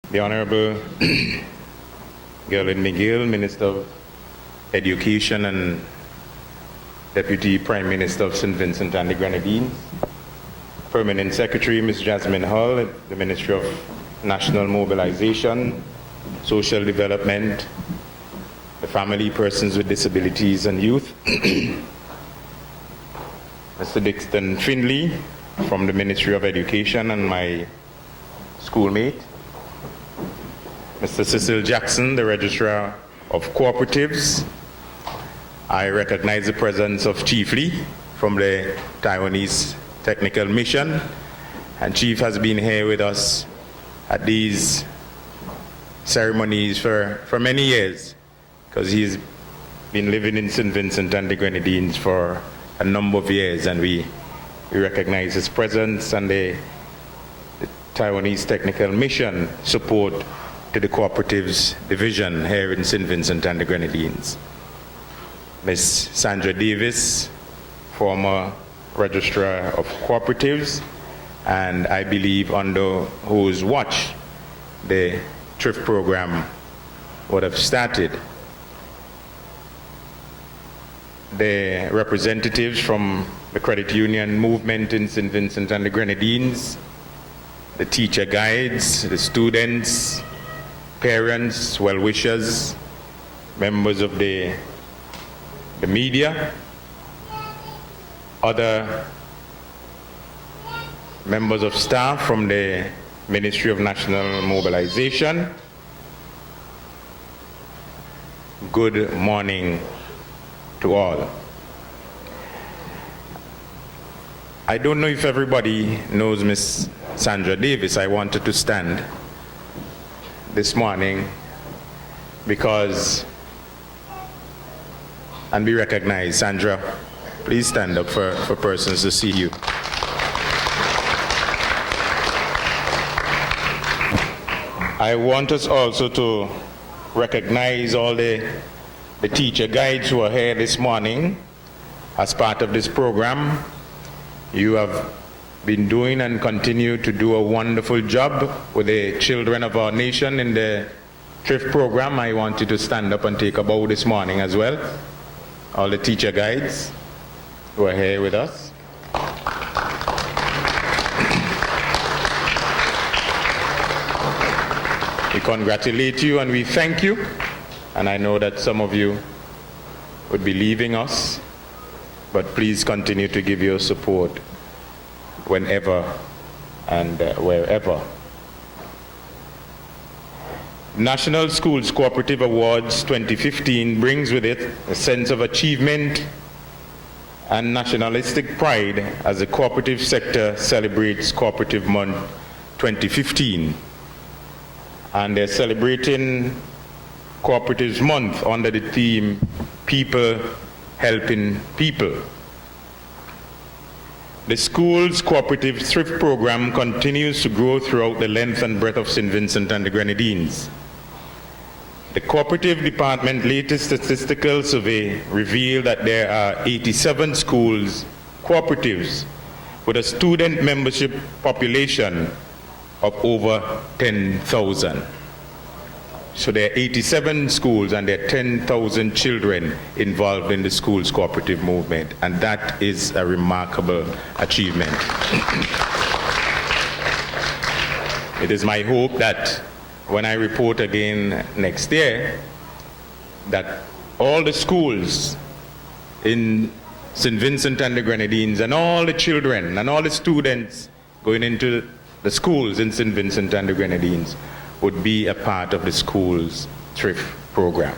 the Honorable Gerlin McGill, Minister of Education and Deputy Prime Minister of St. Vincent and the Grenadines, Permanent Secretary Ms. Jasmine Hull at the Ministry of National Mobilization, Social Development, the Family, Persons with Disabilities and Youth, Mr. Dixon Findley from the Ministry of Education and my schoolmate, Mr. Cecil Jackson, the Registrar of Cooperatives. I recognize the presence of Chief Lee from the Taiwanese Technical Mission, and Chief has been here with us at these ceremonies for many years, because he's been living in St. Vincent and the Grenadines for a number of years, and we recognize his presence and the Taiwanese Technical Mission support to the Cooperatives Division here in St. Vincent and the Grenadines. Ms. Sandra Davis, former Registrar of Cooperatives, and I believe under whose watch the thrift program would have started. The representatives from the credit union movement in St. Vincent and the Grenadines, the teacher guides, the students, parents, well-wishers, members of the media, other members of staff from the Ministry of National Mobilization. Good morning to all. I don't know if everybody knows Ms. Sandra Davis. I wanted to stand this morning because and be recognized. Sandra, please stand up for persons to see you. I want us also to recognize all the teacher guides who are here this morning as part of this program. You have been doing and continue to do a wonderful job with the children of our nation in the thrift program. I want you to stand up and take a bow this morning as well. All the teacher guides who are here with us. We congratulate you and we thank you. And I know that some of you would be leaving us, but please continue to give your support whenever and wherever. National Schools Cooperative Awards 2015 brings with it a sense of achievement and nationalistic pride as the cooperative sector celebrates Cooperative Month 2015. And they're celebrating Cooperatives Month under the theme, People Helping People. The school's cooperative thrift program continues to grow throughout the length and breadth of St. Vincent and the Grenadines. The Cooperative Department latest statistical survey revealed that there are 87 schools, cooperatives, with a student membership population of over 10,000. So there are 87 schools and there are 10,000 children involved in the schools cooperative movement, and that is a remarkable achievement. It is my hope that when I report again next year, that all the schools in St. Vincent and the Grenadines and all the children and all the students going into the schools in St. Vincent and the Grenadines would be a part of the school's thrift program.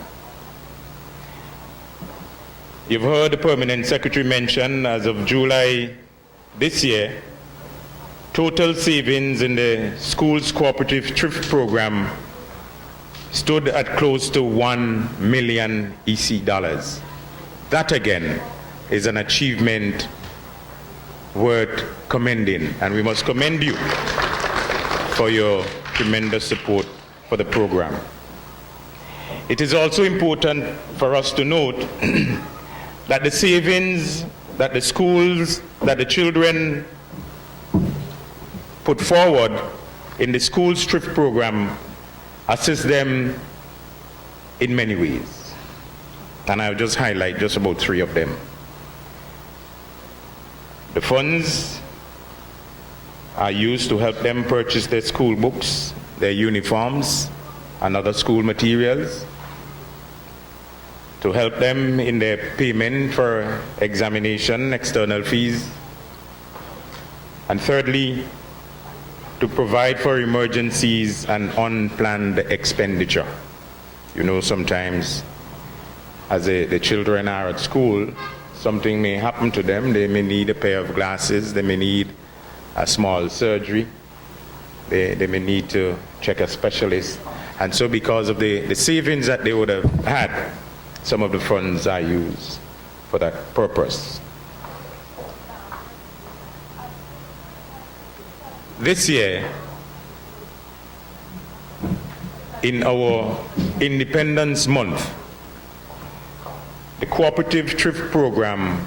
You've heard the Permanent Secretary mention, as of July this year, total savings in the school's cooperative thrift program stood at close to $1 million EC dollars. That again is an achievement worth commending, and we must commend you for your tremendous support for the program. It is also important for us to note that the savings that the schools, that the children put forward in the school's thrift program assist them in many ways. And I'll just highlight just about 3 of them. The funds are used to help them purchase their school books, their uniforms, and other school materials, to help them in their payment for examination, external fees, and thirdly, to provide for emergencies and unplanned expenditure. You know, sometimes as the children are at school, something may happen to them. They may need a pair of glasses, they may need a small surgery, they may need to check a specialist. And so because of the savings that they would have had, some of the funds are used for that purpose. This year, in our Independence Month, the cooperative thrift program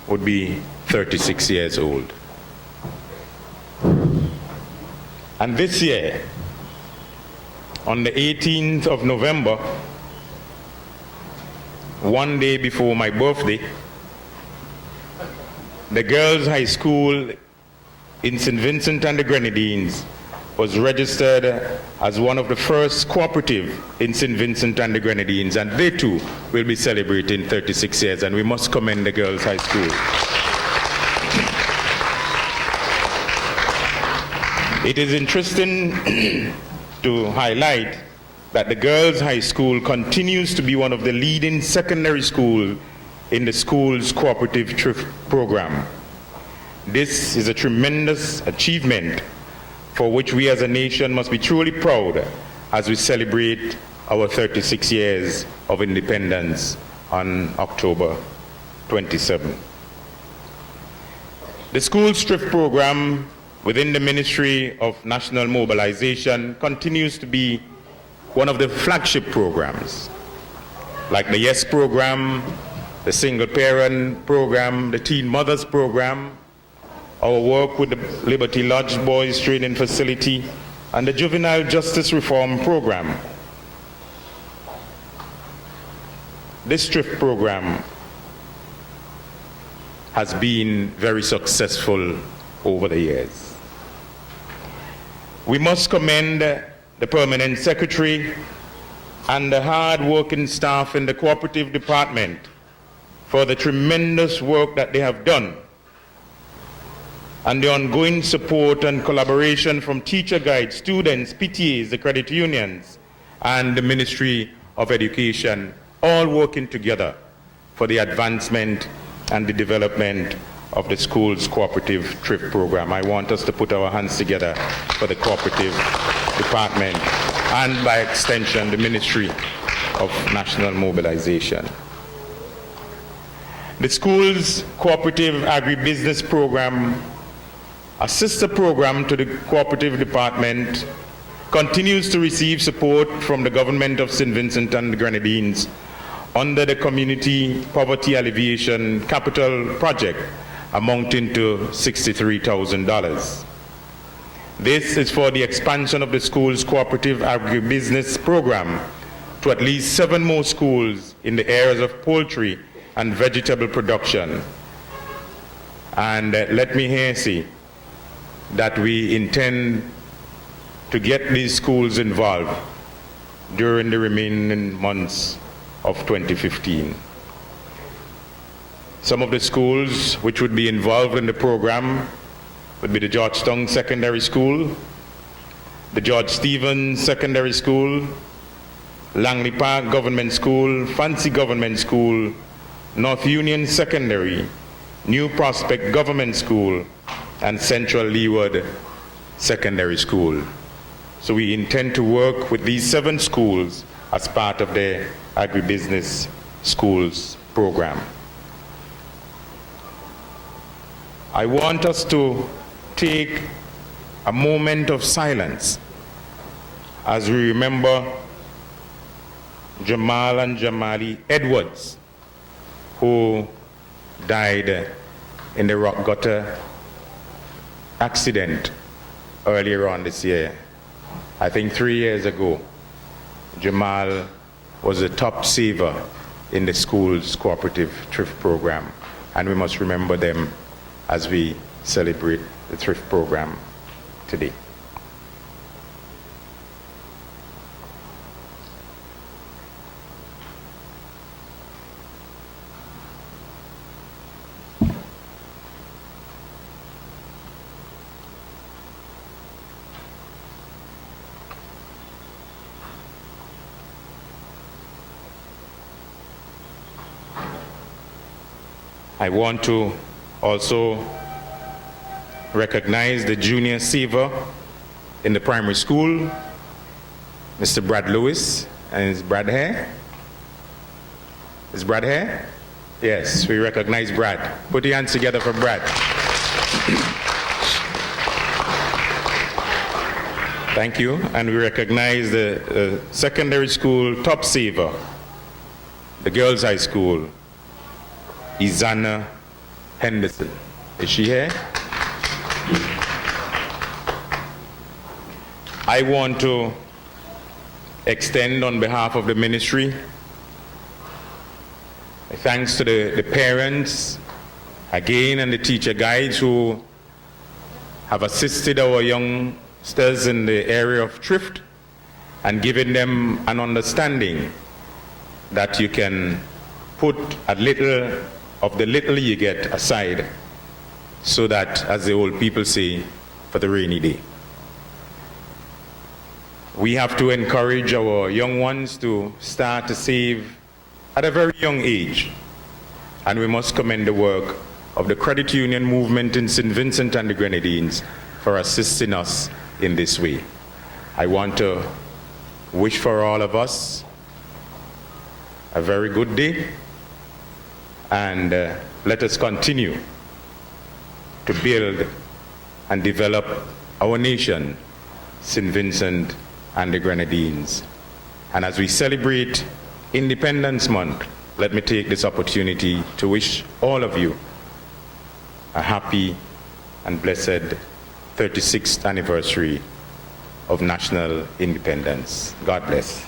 would be 36 years old. And this year, on the 18th of November, one day before my birthday, the Girls' High School in St. Vincent and the Grenadines was registered as one of the first cooperative in St. Vincent and the Grenadines, and they too will be celebrating 36 years, and we must commend the Girls' High School. It is interesting to highlight that the Girls' High School continues to be one of the leading secondary schools in the school's cooperative thrift program. This is a tremendous achievement for which we as a nation must be truly proud as we celebrate our 36 years of independence on October 27. The school's thrift program within the Ministry of National Mobilization continues to be one of the flagship programs, like the YES program, the Single Parent program, the Teen Mothers program, our work with the Liberty Lodge Boys Training Facility, and the Juvenile Justice Reform program. This thrift program has been very successful over the years. We must commend the Permanent Secretary and the hard-working staff in the Cooperative Department for the tremendous work that they have done, and the ongoing support and collaboration from teacher guides, students, PTAs, the credit unions, and the Ministry of Education, all working together for the advancement and the development of the school's cooperative thrift program. I want us to put our hands together for the Cooperative Department and, by extension, the Ministry of National Mobilization. The school's cooperative agribusiness program, a sister program to the Cooperative Department, continues to receive support from the government of St. Vincent and the Grenadines under the Community Poverty Alleviation Capital Project, amounting to $63,000. This is for the expansion of the school's cooperative agribusiness program to at least 7 more schools in the areas of poultry and vegetable production. And let me here say that we intend to get these schools involved during the remaining months of 2015. Some of the schools which would be involved in the program would be the Georgetown Secondary School, the George Stevens Secondary School, Langley Park Government School, Fancy Government School, North Union Secondary, New Prospect Government School, and Central Leeward Secondary School. So we intend to work with these 7 schools as part of the agribusiness schools program. I want us to take a moment of silence as we remember Jamal and Jamali Edwards, who died in the rock gutter accident earlier on this year. I think 3 years ago, Jamal was a top saver in the school's cooperative thrift program, and we must remember them as we celebrate the thrift program today. I want to also recognize the junior saver in the primary school, Mr. Brad Lewis. And is Brad here? Is Brad here? Yes, we recognize Brad. Put your hands together for Brad. Thank you. And we recognize the secondary school top saver, the girls' high school, Izana Henderson. Is she here? I want to extend on behalf of the ministry thanks to the parents again and the teacher guides who have assisted our youngsters in the area of thrift and given them an understanding that you can put a little of the little you get aside so that, as the old people say, for the rainy day. We have to encourage our young ones to start to save at a very young age. And we must commend the work of the credit union movement in St. Vincent and the Grenadines for assisting us in this way. I want to wish for all of us a very good day, and let us continue to build and develop our nation, St. Vincent and the Grenadines. And as we celebrate Independence Month, let me take this opportunity to wish all of you a happy and blessed 36th anniversary of national independence. God bless.